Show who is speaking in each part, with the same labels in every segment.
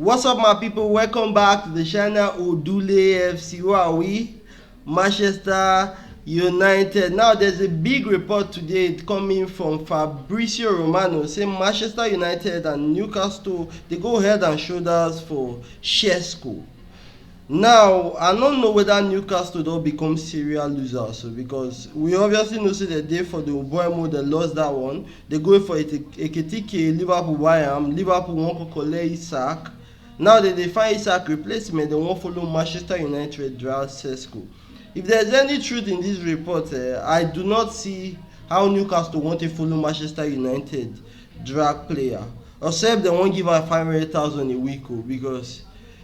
Speaker 1: What's up, my people? Welcome back to the channel Odule FC. Who are we? Manchester United. Now, there's a big report today coming from Fabrizio Romano saying Manchester United and Newcastle, they go head and shoulders for Šeško. Now, I don't know whether Newcastle don't become serial losers, because we obviously know the day for the Uboemo, they lost that one. They go for Ekitike, Liverpool buy him. Liverpool won't collect Isak. Now that they find Isak replacement, they won't follow Manchester United draft Šeško. If there's any truth in this report, I do not see how Newcastle want to follow Manchester United drag player, except they won't give her 500,000 a week, because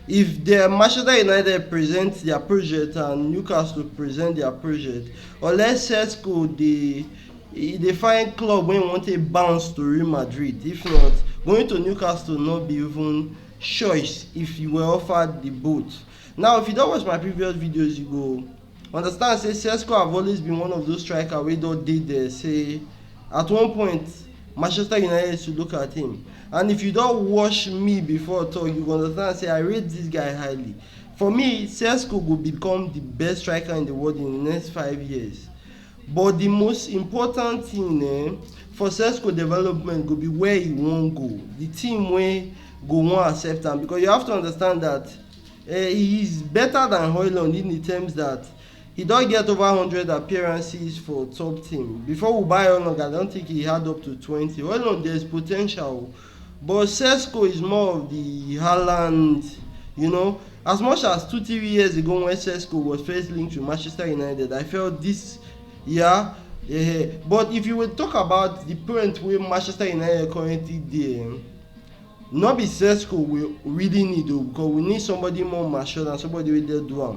Speaker 1: if the Manchester United presents their project and Newcastle present their project, unless Šeško they find club when want to bounce to Real Madrid. If not, going to Newcastle not be even choice if you were offered the boat. Now, if you don't watch my previous videos, you go understand. Say Šeško have always been one of those strikers we don't did there. Say at one point Manchester United should look at him. And if you don't watch me before talk, you understand. Say I rate this guy highly. For me, Šeško will become the best striker in the world in the next 5 years. But the most important thing for Šeško development will be where he won't go. The team where go won't accept him, because you have to understand that he is better than Højlund in the terms that he don't get over 100 appearances for top team. Before we buy Højlund, I don't think he had up to 20. Højlund, there's potential, but Šeško is more of the Haaland, As much as 2-3 years ago when Šeško was first linked to Manchester United, I felt this, But if you will talk about the point where Manchester United currently there, not be Šeško we really need, because we need somebody more mature and somebody with their do.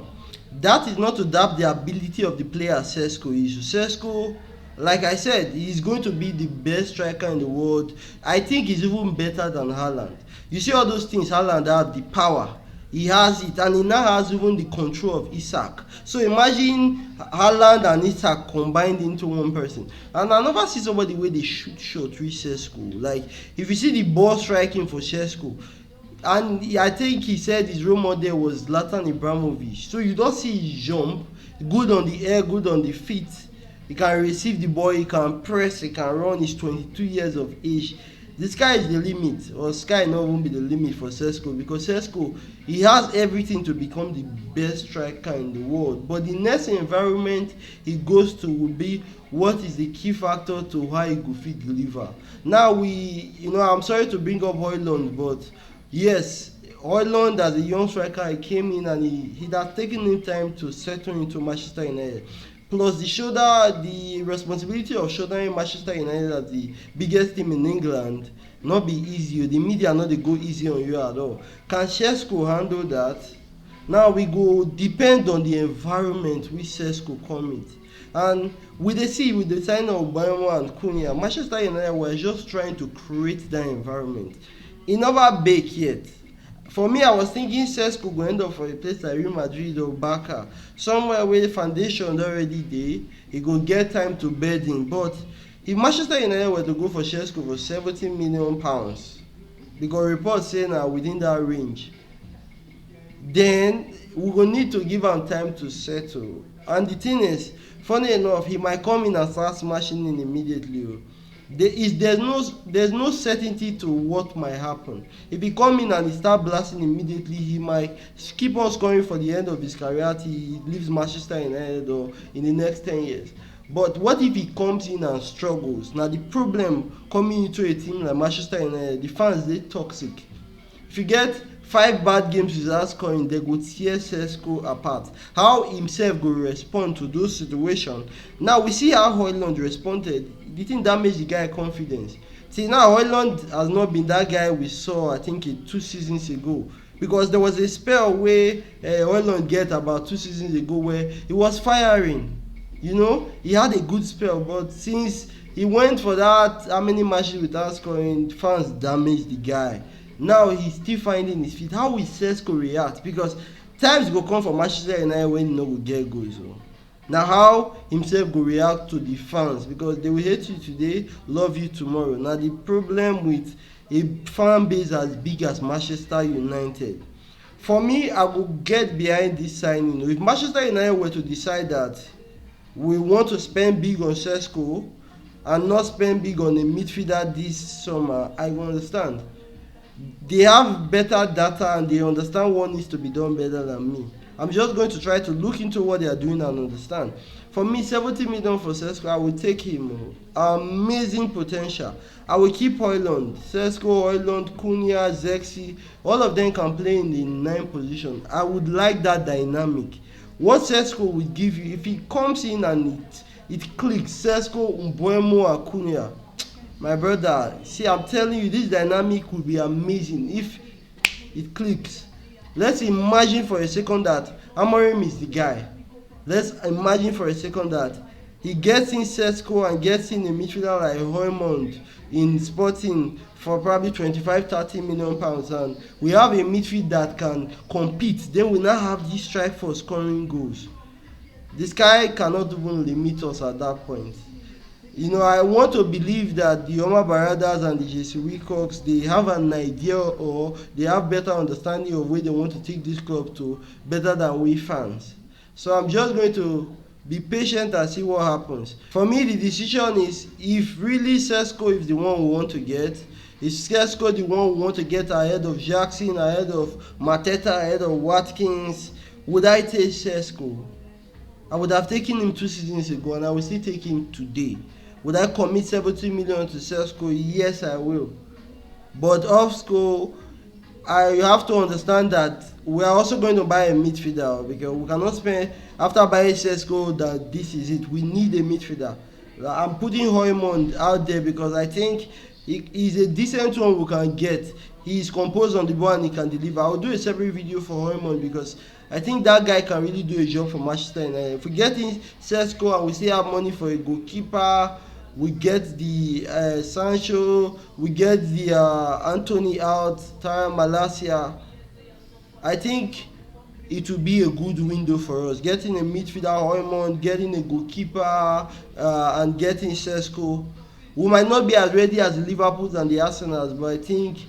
Speaker 1: That is not to doubt the ability of the player Šeško is. Šeško, like I said, he is going to be the best striker in the world. I think he's even better than Haaland. You see all those things Haaland have, the power. He has it, and he now has even the control of Isak. So imagine Haaland and Isak combined into one person. And I never see somebody where they shoot shot with Šeško. Like, if you see the ball striking for Šeško, and I think he said his role model was Zlatan Ibrahimovic. So you don't see his jump, good on the air, good on the feet. He can receive the ball, he can press, he can run. He's 22 years of age. The sky is the limit, or sky not even be the limit for Šeško, because Šeško, he has everything to become the best striker in the world. But the next environment he goes to will be what is the key factor to how he could fit deliver. Now I'm sorry to bring up Højlund, but yes, Højlund as a young striker, he came in and he has taken him time to settle into Manchester United. Plus the responsibility of shouldering Manchester United as the biggest team in England not be easy. The media not they go easy on you at all. Can Šeško handle that? Now we go depend on the environment which Šeško come in. And with the sign of Uboemo and Cunha, Manchester United were just trying to create that environment. It never bake yet. For me, I was thinking Šeško go end up for a place like Real Madrid or Barca, somewhere where the foundation already there, he go get time to bed in. But if Manchester United were to go for Šeško for £70 million, because reports say now within that range, then we will need to give him time to settle. And the thing is, funny enough, he might come in and start smashing in immediately. There's no certainty to what might happen. If he come in and he start blasting immediately, he might keep on scoring for the end of his career till he leaves Manchester United or in the next 10 years. But what if he comes in and struggles? Now the problem coming into a team like Manchester United, the fans, they toxic. If you get 5 bad games without scoring, they go tear Šeško apart. How himself go respond to those situations? Now we see how Højlund responded. The thing damaged the guy confidence. See, now Højlund has not been that guy we saw, I think, 2 seasons ago. Because there was a spell where Højlund get about 2 seasons ago where he was firing. He had a good spell, but since he went for that, how many matches without scoring, fans damaged the guy. Now he's still finding his feet. How will Šeško react? Because times go come for Manchester United when he will get goals. Now how himself go react to the fans, because they will hate you today, love you tomorrow. Now the problem with a fan base as big as Manchester United. For me, I will get behind this signing. If Manchester United were to decide that we want to spend big on Šeško and not spend big on a midfielder this summer, I will understand. They have better data and they understand what needs to be done better than me. I'm just going to try to look into what they are doing and understand. For me, 70 million for Šeško, I will take him. Amazing potential. I will keep Højlund. Šeško, Højlund, Cunha, Zexi, all of them can play in the 9th position. I would like that dynamic. What Šeško will give you, if he comes in and it clicks, Šeško, Mbeumo, and Cunha, my brother, see, I'm telling you, this dynamic will be amazing if it clicks. Let's imagine for a second that Amorim is the guy. Let's imagine for a second that he gets in Šeško and gets in a midfielder like Højlund in Sporting for probably 25-30 million pounds, and we have a midfield that can compete. Then we now have this strike for scoring goals. This guy cannot even limit us at that point. You know, I want to believe that the Omar Baradas and the JC Wilcox, they have an idea or they have better understanding of where they want to take this club to, better than we fans. So I'm just going to be patient and see what happens. For me, the decision is, if really Šeško is the one we want to get, is Šeško the one we want to get ahead of Jackson, ahead of Mateta, ahead of Watkins, would I take Šeško? I would have taken him 2 seasons ago and I will still take him today. Would I commit 70 million to Šeško? Yes, I will. But off school, you have to understand that we are also going to buy a midfielder, because we cannot spend, after buying Šeško, that this is it. We need a midfielder. I'm putting Højlund out there because I think he's a decent one we can get. He's composed on the ball and he can deliver. I'll do a separate video for Højlund because I think that guy can really do a job for Manchester United. If we get in Šeško and we still have money for a goalkeeper, we get the Sancho, we get the Anthony out, Tara Malacia, I think it will be a good window for us. Getting a midfielder, Højlund, getting a goalkeeper, and getting Šeško. We might not be as ready as the Liverpools and the Arsenals, but I think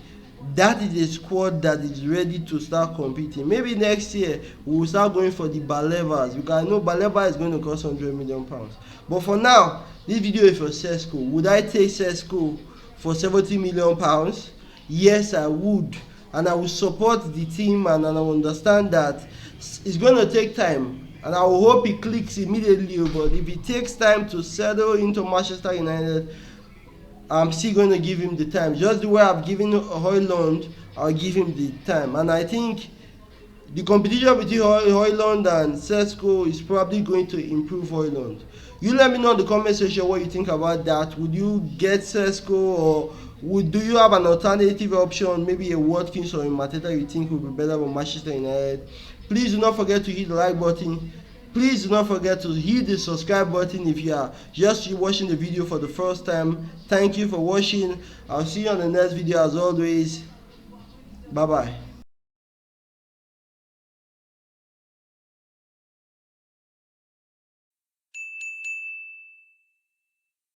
Speaker 1: that is a squad that is ready to start competing. Maybe next year we will start going for the Balevas, because I know Baleva is going to cost 100 million pounds. But for now, this video is for Šeško. Would I take Šeško for 70 million pounds? Yes, I would. And I will support the team, and I understand that it's going to take time. And I will hope it clicks immediately, but if it takes time to settle into Manchester United, I'm still going to give him the time. Just the way I've given Højlund, I'll give him the time. And I think the competition between Højlund and Šeško is probably going to improve Højlund. You let me know in the comment section what you think about that. Would you get Šeško, or do you have an alternative option, maybe a Watkins or a Mateta you think would be better for Manchester United? Please do not forget to hit the like button. Please do not forget to hit the subscribe button if you are just watching the video for the first time. Thank you for watching. I'll see you on the next video as always. Bye bye.